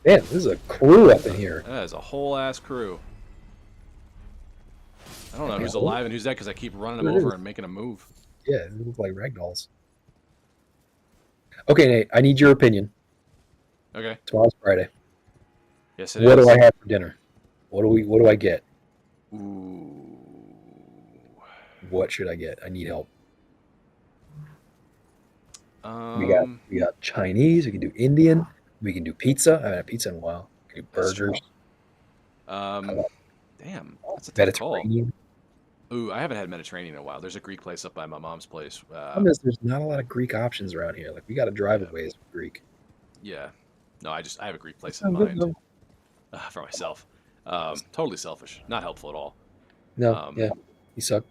Damn, this is a crew up in here. That is a whole ass crew. I don't know Okay, who's alive and who's dead because I keep running them there it over is. and making a move. Yeah, they look like ragdolls. Okay, Nate, I need your opinion. Okay. Tomorrow's Friday. Yes, it What do is. I have for dinner? What do I get? Ooh. What should I get? I need help. We got Um, we got Chinese, we can do Indian, we can do pizza. I haven't had pizza in a while. We can do that's true. burgers. How Um, about damn, that's a tough call. Mediterranean? Ooh, I haven't had Mediterranean in a while. There's a Greek place up by my mom's place. Problem is, there's not a lot of Greek options around here. Like we got to drive a Yeah, ways for Greek. yeah. No, I have a Greek That place in sounds good mind though. for myself. Totally selfish, not helpful at all. No, Um, yeah, you suck.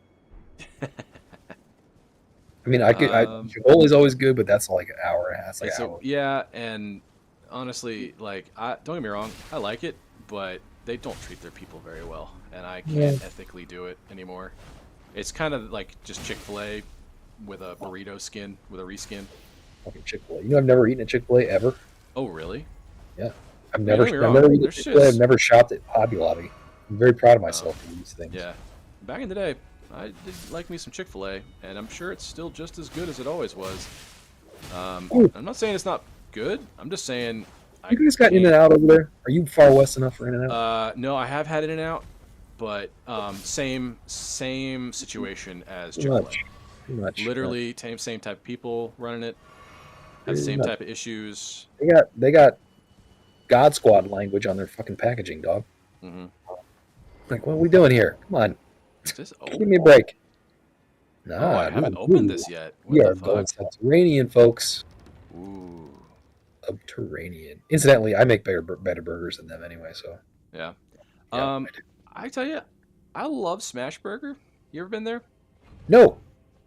I mean, I could. um, Chipotle's always good, but that's like an hour and a half. It's like an it's a hour. yeah, and honestly, like, I don't get me wrong, I like it, but they don't treat their people very well, and I Yeah, can't ethically do it anymore. It's kind of like just Chick-fil-A with a burrito skin, with a reskin. fucking Chick Fil A. You know, I've never eaten at Chick Fil A ever. Oh, really? Yeah, I mean, don't get me I've wrong. never eaten at There's Chick Fil A. I've just never shopped at Hobby Lobby. I'm very proud of oh, myself for these things. yeah. Back in the day, I did like me some Chick-fil-A, and I'm sure it's still just as good as it always was. Ooh, I'm not saying it's not good. I'm just saying I you guys got In and can't. Out over there? Are you far west enough for In and Out? No, I have had In-N-Out, but same situation as Too Chick-fil-A. much. Too much. Literally, same type of people running it, have the Too same much. type of issues. They got God Squad language on their fucking packaging, dog. Hmm. Like, what are we doing here? Come on, Is this? give me a break. Oh, I Nah, this haven't is opened new. this yet. We What the are going fuck? subterranean, folks. Ooh, Subterranean. Incidentally, I make better burgers than them anyway. So yeah. yeah, Um, I do. I tell you, I love Smash Burger. You ever been there? No,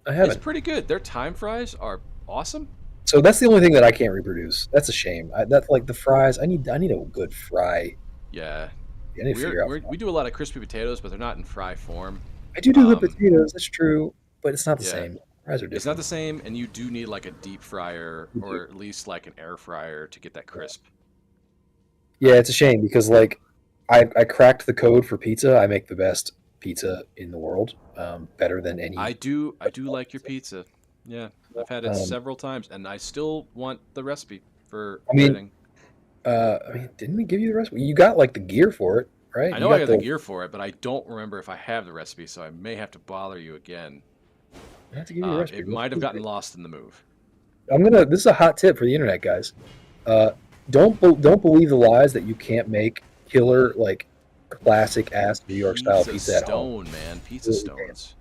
I It's haven't. pretty good. Their time fries are awesome. So that's the only thing that I can't reproduce. That's a shame. That's like the fries. I need a good fry. Yeah, I need to figure out. we do a lot of crispy potatoes, but they're not in fry form. I do good Um, potatoes. That's true, but it's not the yeah, same. Fries are it's not different. the same, and you do need like a deep fryer You do. or at least like an air fryer to get that crisp. Yeah, it's a shame because like I cracked the code for pizza. I make the best pizza in the world, better than any. I do like your pizza. Yeah, I've had it Um, several times, and I still want the recipe for I mean, breading. didn't we give you the recipe? You got like the gear for it, right? I You know I got got the the. gear for it, but I don't remember if I have the recipe, so I may have to bother you again. I have to give you the recipe. It might have gotten lost in the move. I'm gonna. This is a hot tip for the internet, guys. Uh, don't believe the lies that you can't make killer like classic ass New York style Pizza pizza at home. stone, man. Pizza Really can. stones.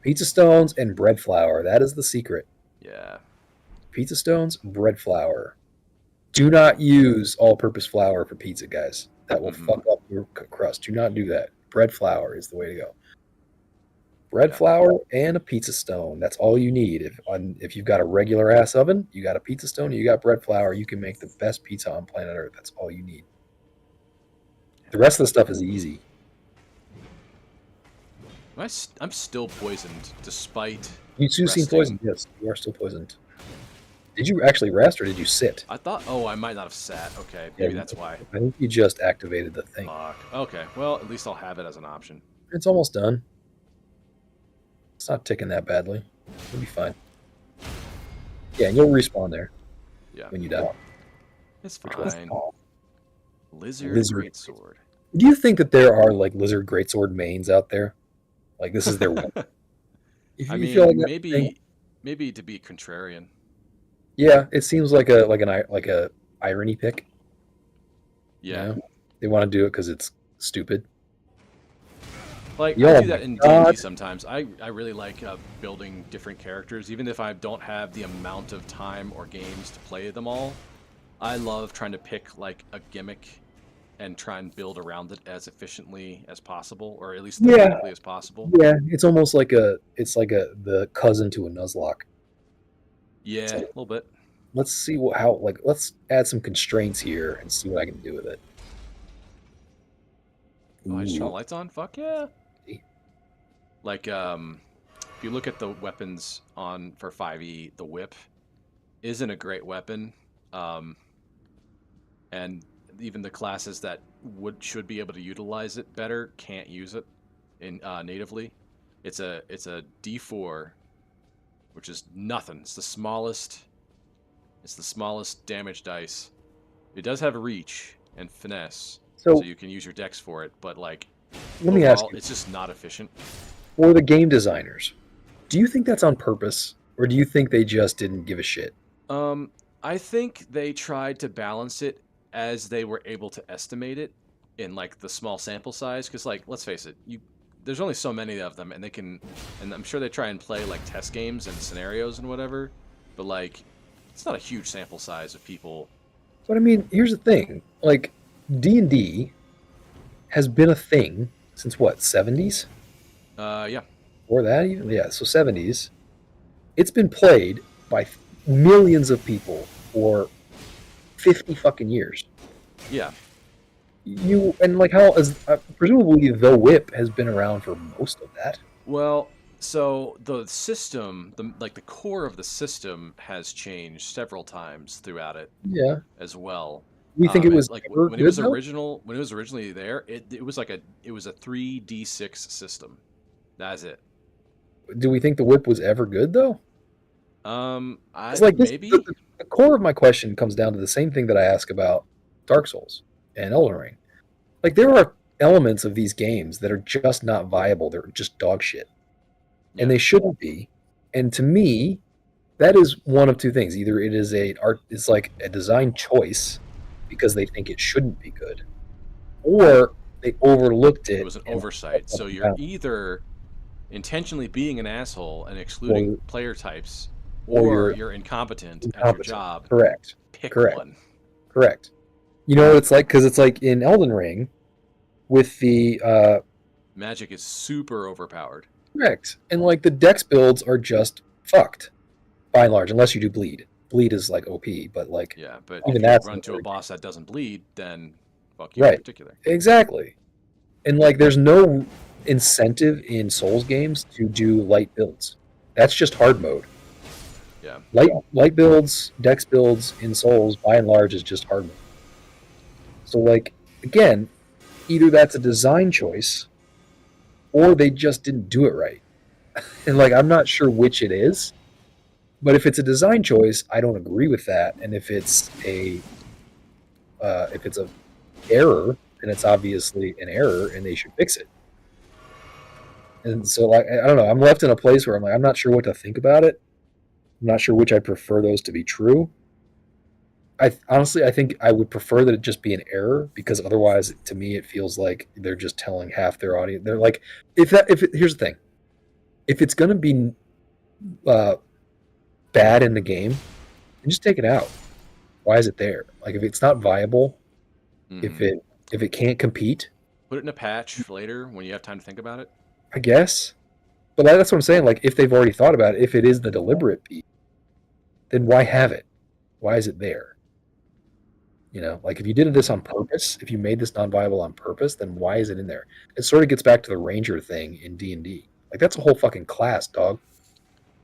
Pizza stones and bread flour. That is the secret. Yeah. Pizza stones, bread flour. Do not use all-purpose flour for pizza, guys. That will Hmm. fuck up your crust. Do not do that. Bread flour is the way to go. Bread Yeah. flour and a pizza stone. That's all you need. If you've got a regular ass oven, you got a pizza stone, you got bread flour, you can make the best pizza on planet Earth. That's all you need. The Yeah. rest of the stuff is easy. I'm still poisoned despite You too seem resting. poisoned. Yes, you are still poisoned. Did you actually rest or did you sit? I thought, oh, I might not have sat. Okay, Yeah, maybe that's why. I think you just activated the thing. Fuck. Okay, well, at least I'll have it as an option. It's almost done. It's not ticking that badly. You'll be fine. Yeah, and you'll respawn there Yeah, when you die. it's Which was fine. Lizard lizard. greatsword. Do you think that there are like lizard greatsword mains out there? Like this is their one. If I you feel like mean, that thing, maybe to be contrarian. yeah, it seems like a irony pick. You Yeah, know, they want to do it because it's stupid. like I Oh do my that in D&D god! sometimes. I really like building different characters, even if I don't have the amount of time or games to play them all. I love trying to pick like a gimmick and try and build around it as efficiently as possible, or at least Yeah, thematically as possible. yeah. It's almost like the cousin to a Nuzlocke. It's Yeah, a like little bit. let's see how let's add some constraints here and see what I can do with it. Oh, I just turn the Ooh, lights on. Fuck yeah! Like if you look at the weapons on for 5e, the whip isn't a great weapon. Um, and even the classes that should be able to utilize it better can't use it in natively. It's a D4, which is nothing. It's the smallest. It's the smallest damage dice. It does have reach and finesse, so So you can use your dex for it. But like let me ask overall, you, it's just not efficient. for the game designers, do you think that's on purpose, or do you think they just didn't give a shit? Um, I think they tried to balance it as they were able to estimate it in like the small sample size. Because like, let's face it, there's only so many of them, and and I'm sure they try and play like test games and scenarios and whatever. But like, it's not a huge sample size of people. But I mean, here's the thing: like D&D has been a thing since what, 70s? Yeah, Or that even? Yeah, so 70s. It's been played by millions of people for 50 fucking years. yeah. You and like how as presumably the whip has been around for most of that. Well, so the system, the core of the system has changed several times throughout it Yeah. as well. We think it was Like ever when it good was though? originally there, it was like it was a 3d6 system. That's it. Do we think the whip was ever good though? It's I like this. The, maybe. the the core of my question comes down to the same thing that I ask about Dark Souls and Elden Ring. Like there are elements of these games that are just not viable. They're just dog shit, and Yeah, they shouldn't be. And to me, that is one of two things: either it is a art, it's like a design choice because they think it shouldn't be good, or they overlooked it it was an and oversight. So you're down, either intentionally being an asshole and excluding or player types, or or you're you're incompetent at your incompetent. job. Correct. Pick Correct. one. Correct. You know what it's like? Because it's like in Elden Ring with the Magic is super overpowered. correct, and like the dex builds are just fucked by and large, unless you do bleed. Bleed is like OP, but like Yeah, but even if you that's run not to a very good. boss that doesn't bleed, then fuck you in Right. particular. Exactly. And like there's no incentive in Souls games to do light builds. That's just hard mode. Yeah. Light builds, dex builds in Souls by and large is just hard mode. So like again, either that's a design choice or they just didn't do it right. And like I'm not sure which it is, but if it's a design choice, I don't agree with that. And if it's a error, then it's obviously an error and they should fix it. And so like I don't know, I'm left in a place where I'm like I'm not sure what to think about it. I'm not sure which I prefer those to be true. I honestly I think I would prefer that it just be an error because otherwise to me it feels like they're just telling half their audience. They're like here's the thing. If it's going to be uh, bad in the game, then just take it out. Why is it there? Like if it's not viable, if Hmm. it can't compete, Put it in a patch for later when you have time to think about it. I guess. But that's what I'm saying. Like if they've already thought about it, if it is the deliberate beat, then why have it? Why is it there? You know, like if you did this on Hmm. purpose, if you made this non-viable on purpose, then why is it in there? It sort of gets back to the ranger thing in D&D. Like that's a whole fucking class, dog.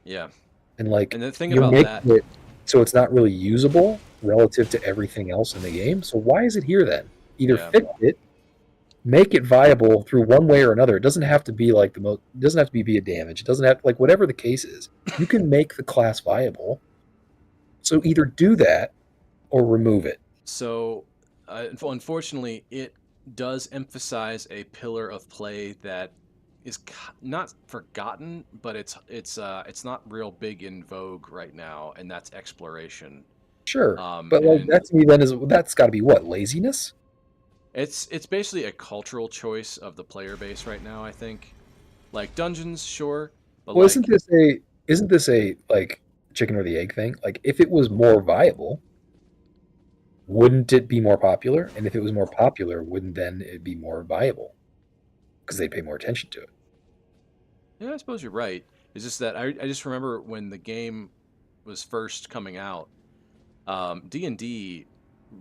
Yeah. And like And the thing you're about making that, it so it's not really usable relative to everything else in the game. So why is it here then? Either yeah. fix it, make it viable through one way or another. It doesn't have to be like the most. It doesn't have to be a damage. It doesn't have like whatever the case is. You can make the class viable. So either do that or remove it. So, unfortunately, it does emphasize a pillar of play that is not forgotten, but it's not real big in vogue right now, and that's exploration. Sure, but like And that to me then is that's got to be what laziness. it's basically a cultural choice of the player base right now, I think. Like dungeons, sure, but Well, like isn't this a like chicken or the egg thing? Like if it was more viable, wouldn't it be more popular? And if it was more popular, wouldn't then it be more viable because they'd pay more attention to it? yeah, I suppose you're right. It's just that I just remember when the game was first coming out, D&D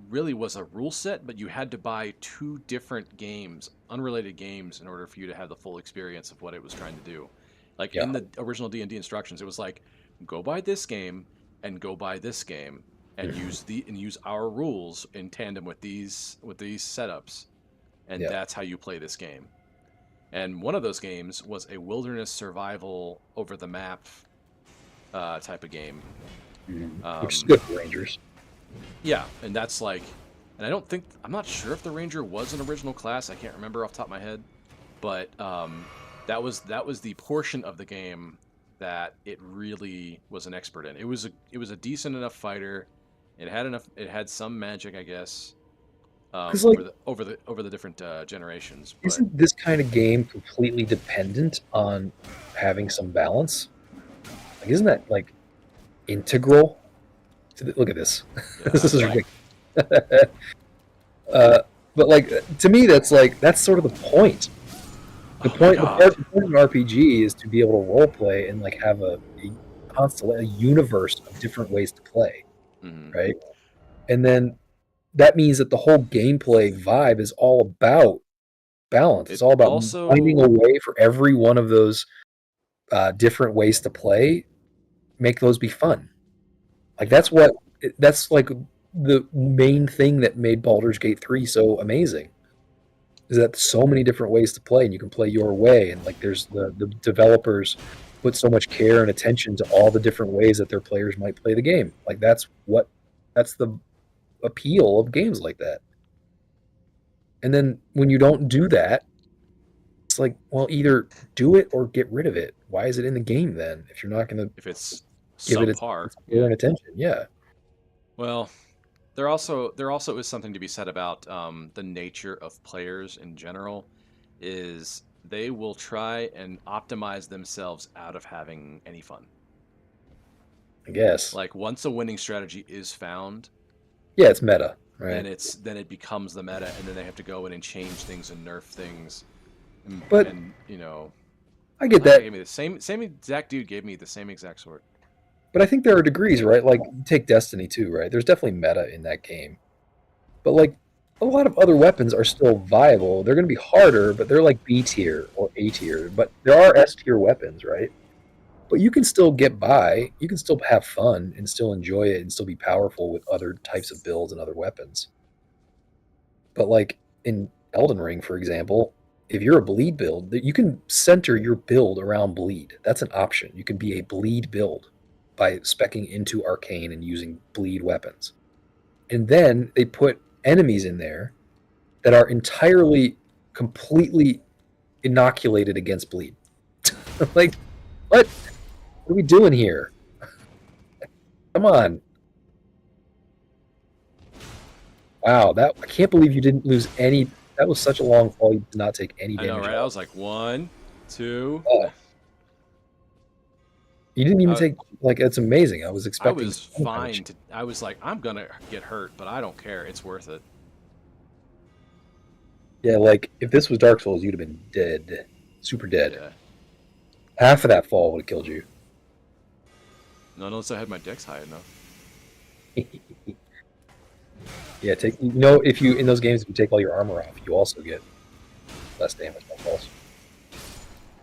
really was a rule set, but you had to buy two different games, unrelated games, in order for you to have the full experience of what it was trying to do. Like Yeah. in the original D&D instructions, it was like, go buy this game and go buy this game. and use our rules in tandem with these setups, and Yeah. that's how you play this game. And one of those games was a wilderness survival over the map type of game. Which is Um, good for Rangers. yeah, and that's like, and I'm not sure if the Ranger was an original class. I can't remember off the top of my head, but that was the portion of the game that it really was an expert in. It was a decent enough fighter. It had some magic, I guess, Because like, over the different generations. But isn't this kind of game completely dependent on having some balance? Like, isn't that like integral? Look at this. yeah, This is well, ridiculous. uh, but like to me, that's sort of the point. The oh my point, the god. part, the point of an RPG is to be able to role play and like have a universe of different ways to play, Hmm. right? And then that means that the whole gameplay vibe is all about balance. It's It all about finding also a way for every one of those different ways to play, make those be fun. Like yeah. that's like the main thing that made Baldur's Gate 3 so amazing. Is that so many different ways to play and you can play your way, and like there's the developers put so much care and attention to all the different ways that their players might play the game. Like that's the appeal of games like that. And then when you don't do that, it's like, well, either do it or get rid of it. Why is it in the game then if you're not going to If it's give it subpar, its care yeah. and attention? Yeah, Well, there also is something to be said about the nature of players in general. Is they will try and optimize themselves out of having any fun. I guess. Like once a winning strategy is found, Yeah, it's meta, then right? it becomes the meta, and then they have to go in and change things and nerf things, But and I get that guy that. gave me the same exact dude gave me the same exact sword. But I think there are degrees, right? Like take Destiny 2, right? There's definitely meta in that game. But like a lot of other weapons are still viable. They're going to be harder, but they're like B tier or A tier. But there are S tier weapons, right? But you can still get by. You can still have fun and still enjoy it and still be powerful with other types of builds and other weapons. But like in Elden Ring, for example, if you're a bleed build, you can center your build around bleed. That's an option. You can be a bleed build by specking into arcane and using bleed weapons. And then they put enemies in there that are entirely, completely inoculated against bleed. Like, what? What are we doing here? Come on. Wow, that I can't believe you didn't lose any. That was such a long fall. You did not take any I know, damage right? at I all. was like 1, 2. Oh, you didn't even I, take like it's amazing. I was I expecting was some fine damage. to. I was like, I'm gonna get hurt, but I don't care. It's worth it. Yeah, like if this was Dark Souls, you'd have been dead, super dead. Yeah. Half of that fall would have killed you. Not unless I had my dex high enough. Yeah, take if you in those games if you take all your armor off, you also get less damage by falls.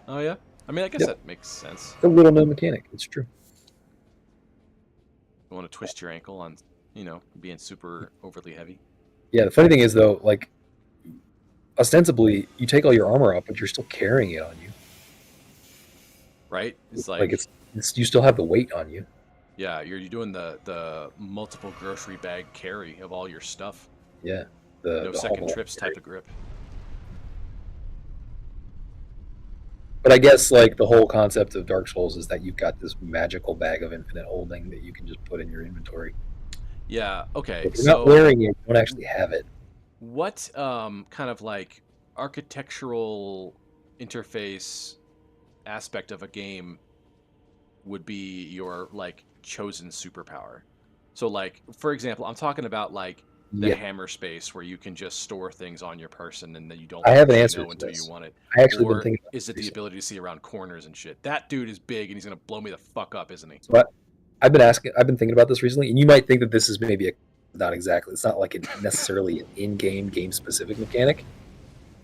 Oh yeah. I mean, I guess Yep, that makes sense. it's a little known mechanic. It's true. You want to twist your ankle on, being super overly heavy. Yeah, the funny thing is though, like ostensibly you take all your armor off, but you're still carrying it on you. Right? It's Like like, it's you still have the weight on you. yeah, you're doing the multiple grocery bag carry of all your stuff. Yeah, No the second whole. trips type of grip. But I guess like the whole concept of Dark Souls is that you've got this magical bag of infinite holding that you can just put in your inventory. Yeah. Okay. If you're not So wearing it, you don't actually have it. what kind of like architectural interface aspect of a game would be your like chosen superpower? So like for example, I'm talking about like the Yeah, hammer space where you can just store things on your person and then you don't I have an actually answer know to until you this. want it. I actually been Or thinking about is this it the recently. ability to see around corners and shit? That dude is big and he's gonna blow me the fuck up, isn't he? So I've been thinking about this recently, and you might think that this is maybe not exactly. It's not like necessarily an in-game, game-specific mechanic,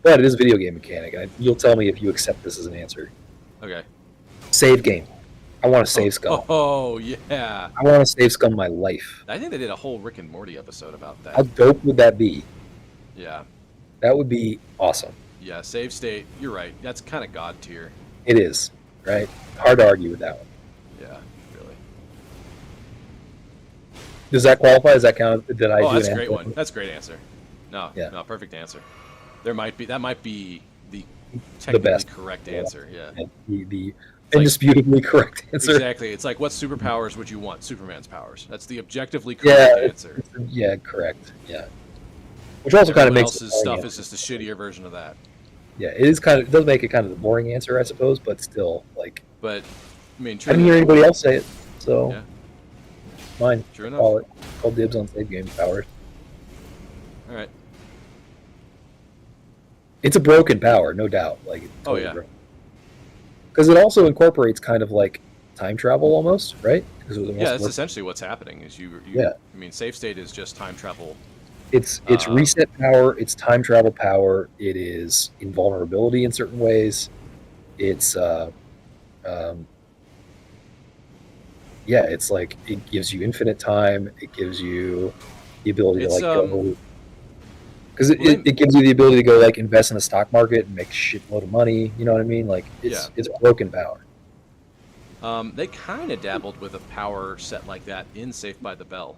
but it is a video game mechanic, and you'll tell me if you accept this as an answer. Okay. Save game. I want to save Scum. Oh yeah. I want to save Scum my life. I think they did a whole Rick and Morty episode about How that. dope would that be? Yeah. That would be awesome. Yeah, save state. You're right. That's kind of god tier. It is, right? Hard to argue with that one. Yeah, really. Does that qualify? Does that count? Did I do That's an a great answer? one. That's a great answer. No, Yeah. no, perfect answer. That might be the technically best. correct answer. Yeah. The It's indisputably correct answer. Exactly. It's like, what superpowers would you want? Superman's powers. That's the objectively correct answer. Yeah, correct. Yeah. Which also kind of Everyone makes else's stuff is just a shittier version of that. Yeah, it is kind of. It does make it kind of the boring answer, I suppose, but still, like. But I mean, I didn't hear anybody else say it, so. Yeah. Mine. True enough. Call dibs on save game powers. All right. It's a broken power, no doubt. Like. Oh yeah. Because it also incorporates kind of like time travel almost, right? Yeah, that's essentially what's happening. Is you yeah. I mean, save state is just time travel. It's reset power. It's time travel power. It is invulnerability in certain ways. It's yeah. It's like it gives you infinite time. It gives you the ability to like go. Because it gives you the ability to go like invest in the stock market and make a shitload of money. You know what I mean? Like it's broken power. They kind of dabbled with a power set like that in Saved by the Bell.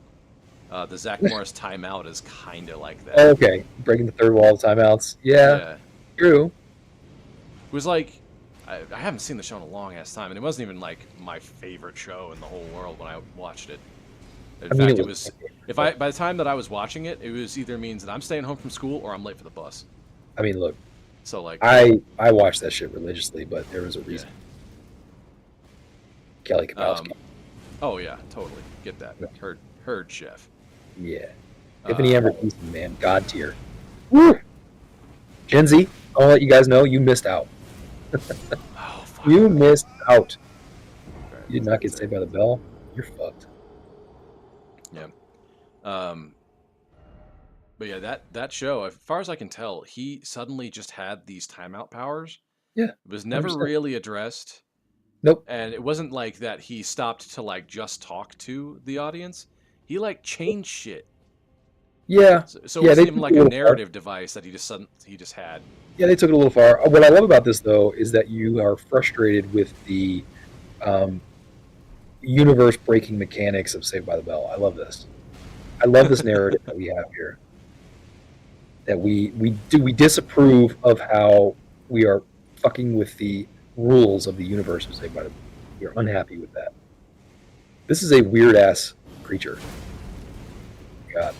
The Zach Morris timeout is kind of like that. Oh, okay, breaking the third wall of timeouts. Yeah, true. It was like I haven't seen the show in a long ass time, and it wasn't even like my favorite show in the whole world when I watched it. In fact, it was by the time that I was watching it, it was either means that I'm staying home from school or I'm late for the bus. I mean, look. So like I watched that shit religiously, but there was a reason. Kelly Kapowski. Oh yeah, totally get that. Heard chef. Yeah. Tiffany Amber Houston, man, god tier. Woo! Gen Z, I'll let you guys know you missed out. You missed out. You did not get saved by the bell. You're fucked. Yeah. But yeah, that show, as far as I can tell, he suddenly just had these timeout powers. Yeah. It was never really addressed. Nope. And it wasn't like that he stopped to like just talk to the audience. He like changed shit. Yeah. So it wasn't even like a narrative device that he just had. Yeah, they took it a little far. What I love about this though is that you are frustrated with the universe breaking mechanics of Saved by the Bell. I love this. I love this narrative that we have here. That we disapprove of how we are fucking with the rules of the universe of Saved by the Bell. We are unhappy with that. This is a weird ass creature. God.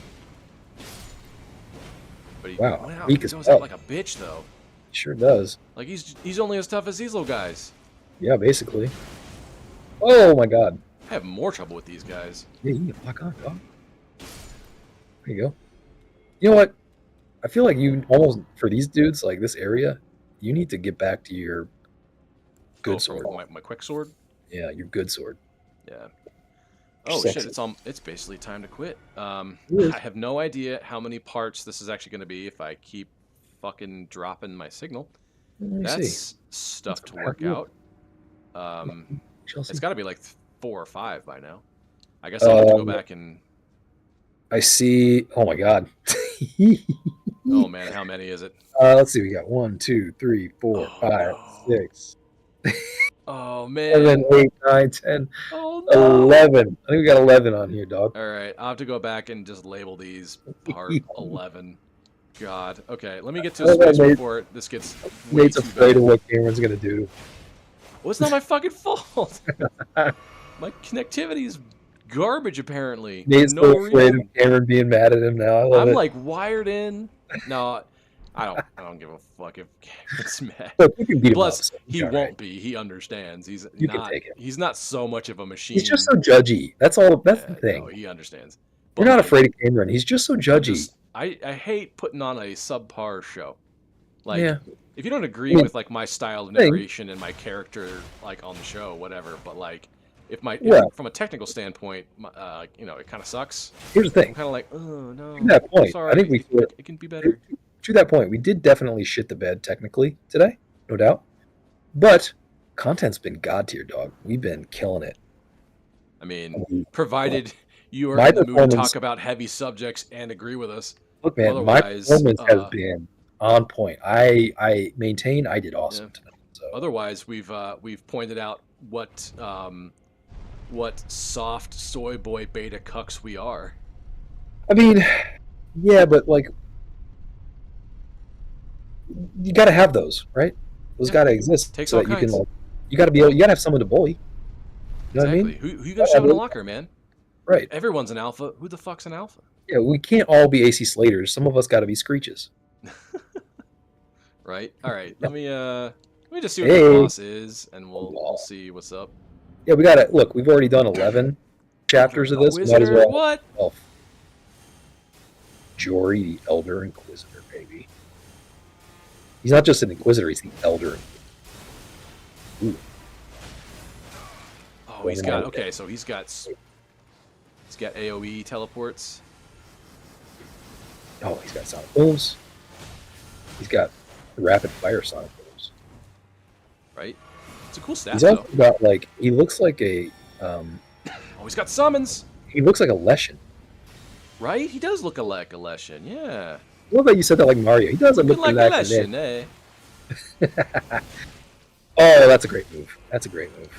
But wow. He goes out like a bitch though. He sure does. Like he's only as tough as these little guys. Yeah, basically. Oh my god. I have more trouble with these guys. Yeah, you can fuck on, dog. There you go. You know what? I feel like you almost, for these dudes, like this area, you need to get back to your good sword. My quick sword? Yeah, your good sword. Yeah. Oh shit, it's basically time to quit. I have no idea how many parts this is actually going to be if I keep fucking dropping my signal. That's stuff to work out. It's got to be like 4 or 5 by now. I guess I'll have to go back and... I see... Oh my god. Oh man, how many is it? Let's see, we got 1, 2, 3, 4, 5, 6... Oh man. 7, 8, 9, 10, oh, no. 11. I think we got 11 on here, dog. Alright, I'll have to go back and just label these part 11. God. Okay, let me get to a space before this gets way Nate's too afraid bad. of what Cameron's going to do. Well, it's not my fucking fault. My connectivity is garbage, apparently. Nate's so afraid of Cameron being mad at him now. I love I'm it. like wired in. No, I don't give a fuck if Cameron's mad. Look, you can beat him up, Plus, so he won't right. be. He understands. He's You not. can take it. He's not so much of a machine. He's just so judgy. That's all. That's the thing. No, he understands. We're not afraid of Cameron. He's just so judgy. I hate putting on a subpar show. Like, yeah. If you don't agree with like my style of narration and my character, like on the show, whatever. But like, if from a technical standpoint, you know, it kind of sucks. Here's the thing. I'm kind of like, oh no. To that point, sorry, I think it can be better. To that point, we did definitely shit the bed technically today, no doubt. But Content's been god tier, dog. We've been killing it. I mean, I mean, provided you are my in the mood to performance. talk about heavy subjects and agree with us. Look, man, my Otherwise, performance has been on point. I maintain I did yeah. awesome tonight. So Otherwise, we've pointed out what soft soy boy beta cucks we are. I mean, yeah, but like you got to have those, right? Those Yeah, got to exist takes so all that you can kinds. like you got to be able. You got to have someone to bully. You know what I Exactly. mean? Who you gonna shove in a locker, man? Right. Everyone's an alpha. Who the fuck's an alpha? Yeah, we can't all be AC Slaters. Some of us got to be Screeches. Right. All right. Let me just see what this Hey, boss is, and we'll see what's up. yeah, we got to look. We've already done 11 Elder chapters of this. We might as Inquisitor. well. What? Oh, Jory, the Elder Inquisitor, baby. He's not just an Inquisitor; he's the Elder. Ooh. Oh, he's got okay. So he's got AOE teleports. Oh, he's got Sonic Booms. He's got rapid fire Sonic Booms. Right. It's a cool stat. He's also got like he looks like a Oh, he's got summons. he looks like a Leshen. Right? He does look like a Leshen. Yeah. I love that you said that like Mario. He doesn't look like like a Leshen, eh? Oh, that's a great move. That's a great move.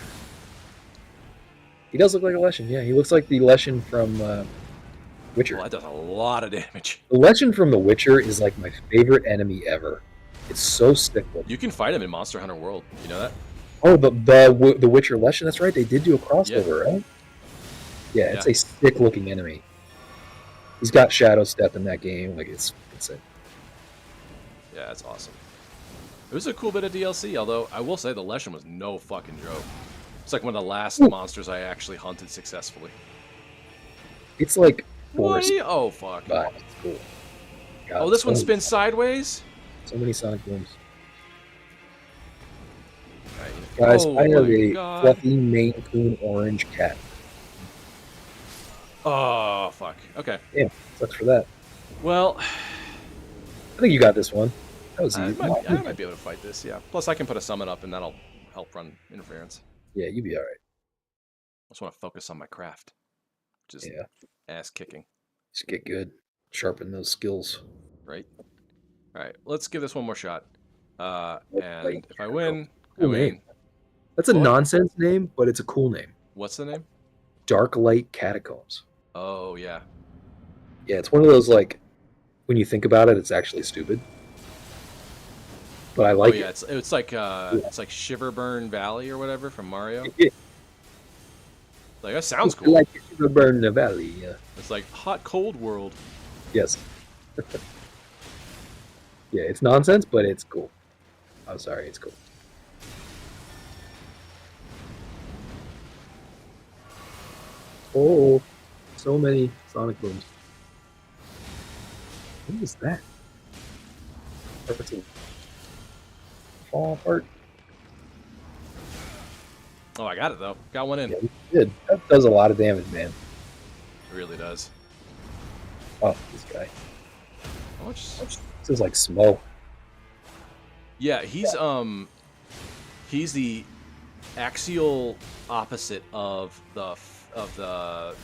He does look like a Leshen. Yeah, he looks like the Leshen from Witcher. Well, that does a lot of damage. The Leshen from The Witcher is like my favorite enemy ever. It's so sick. You can fight him in Monster Hunter World. You know that? Oh, the Witcher Leshen. That's right. They did do a crossover, right? Yeah, it's a sick looking enemy. He's got Shadow Step in that game. Like it's insane. Yeah, that's awesome. It was a cool bit of DLC, although I will say the Leshen was no fucking joke. It's like one of the last monsters I actually hunted successfully. It's like what? Oh fuck! It's cool. God, oh, this one spins sideways. So many Sonic Booms. Right. Guys, I have a fluffy Maine Coon orange cat. Oh fuck! Okay. Yeah, sucks for that. Well, I think you got this one. That was easy. I might be able to fight this. Yeah. Plus, I can put a summon up, and that'll help run interference. Yeah, you'd be all right. I just want to focus on my craft, which is ass kicking. Just get good, sharpen those skills. Right. All right. Let's give this one more shot. And if I win, cool I win. Name. That's a nonsense name, but it's a cool name. What's the name? Dark Light Catacombs. Oh yeah. Yeah, it's one of those like when you think about it, it's actually stupid. But I like it. It's like Shiverburn Valley or whatever from Mario. Yeah. Like that sounds cool. I like Shiverburn Valley. Yeah. It's like hot cold world. Yes. Yeah, it's nonsense, but it's cool. I'm sorry, it's cool. Oh, so many Sonic Booms. What is that? Fall apart. Oh, I got it though. Got one in. Yeah, you did. That does a lot of damage, man. It really does. Oh, this guy. How much? This is like smoke. Yeah, he's the axial opposite of the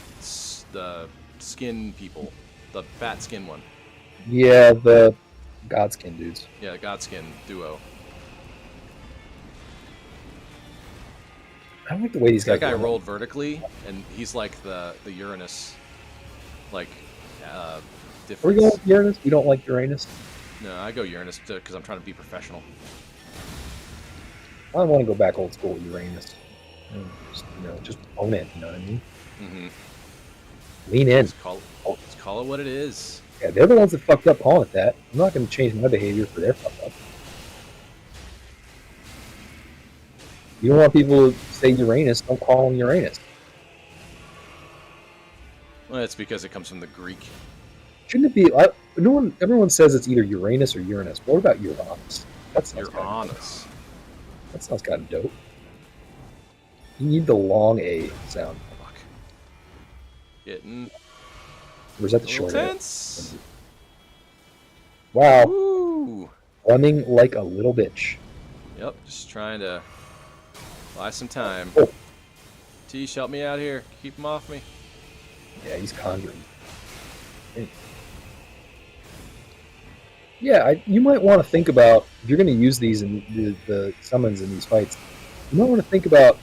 skin people, the fat skin one. Yeah, the Godskin dudes. Yeah, the Godskin duo. I don't like the way these guys. That guy rolled vertically, and he's like the Uranus, like difference. Are we going with Uranus? You don't like Uranus? No, I go Uranus because I'm trying to be professional. I want to go back old school Uranus. Just own it. You know what I mean? Mm-hmm. Lean in. Let's call it what it is. Yeah, they're the ones that fucked up calling it that. I'm not going to change my behavior for their fuck up. You don't want people to say Uranus, don't call them Uranus. Well, it's because it comes from the Greek. Shouldn't it be? Everyone says it's either Uranus or Uranus. What about Uranus? That sounds Uranus. That sounds kind of dope. You need the long A sound. Fuck. Getting. Or is that the short A? Tense. Wow. Woo. Running like a little bitch. Yep, just trying to Buy some time. Oh, T, help me out here. Keep him off me. yeah, he's conjuring. Hey. Yeah, you might want to think about if you're going to use these in the summons in these fights. You might want to think about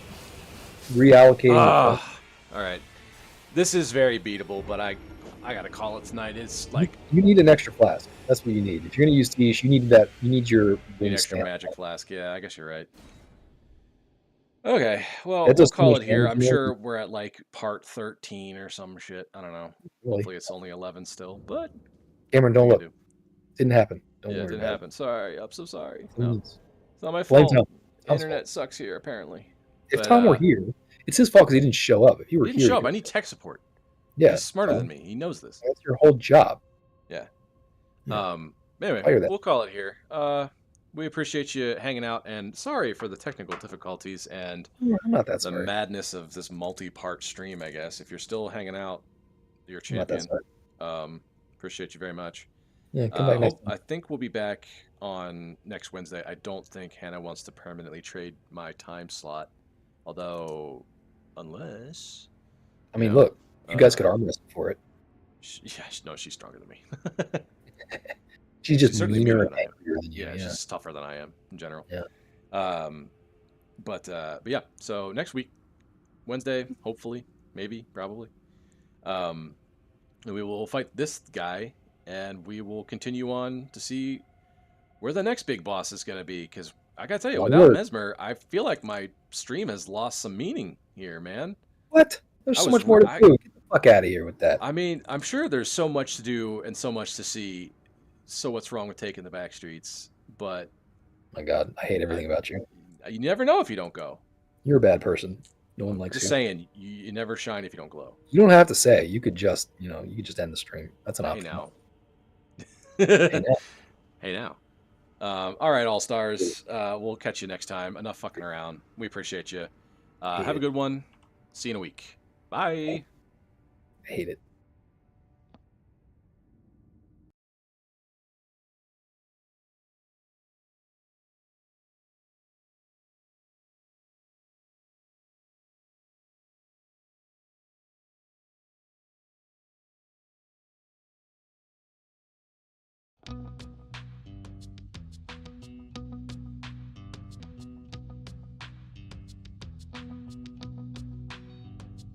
reallocating the point. Ah, all right. This is very beatable, but I gotta call it tonight. It's like You need an extra flask. That's what you need. If you're going to use Tish, you need that. You need your need an win extra stamp. magic flask. Yeah, I guess you're right. Okay, well, That we'll does too call much it here. damage. I'm sure we're at like part 13 or some shit. I don't know. Really, Hopefully it's only 11 still, but Cameron, what are don't you look. gonna do? Didn't happen. Don't Yeah, it worry didn't about it. happen. Sorry. I'm so sorry. No, Please. it's not my Blame fault. Tom. Tom's fault. Internet sucks here, apparently. If But Tom were here, it's his fault because he didn't show up. If he he were didn't here, show he up. I would. need tech support. Yeah, He's smarter than well, me. He knows this. that's your whole job. Yeah. Yeah, Anyway, fire that. we'll call it here. We appreciate you hanging out, and sorry for the technical difficulties and I'm not that the sorry. madness of this multi-part stream. I guess if you're still hanging out, you're a I'm not that champion. sorry. Appreciate you very much. Yeah, come back next time. I think we'll be back on next Wednesday. I don't think Hannah wants to permanently trade my time slot, although unless I mean, look, you guys could uh, arm wrestle for it. yeah, no, she's stronger than me. She's just She's certainly meaner meaner and than I am. angrier than you. Yeah, Yeah, she's tougher than I am in general. yeah. Um, but yeah, so next week, Wednesday, hopefully, maybe, probably, um, we will fight this guy, and we will continue on to see where the next big boss is going to be. Because I gotta tell you, One without word. Messmer, I feel like my stream has lost some meaning here, man. What? There's I so was, much more to do. Get the fuck out of here with that. I mean, I'm sure there's so much to do and so much to see. So what's wrong with taking the back streets? But My God, I hate I, everything about you. you never know if you don't go. You're a bad person. No one I'm likes just you. saying, you never shine if you don't glow. You don't have to say. You could just, you could just end the stream. That's an Hey option. now. Hey, now. Hey now. All right, all stars. We'll catch you next time. Enough fucking around. We appreciate you. I hate Have a it. good one. See you in a week. Bye. I hate it.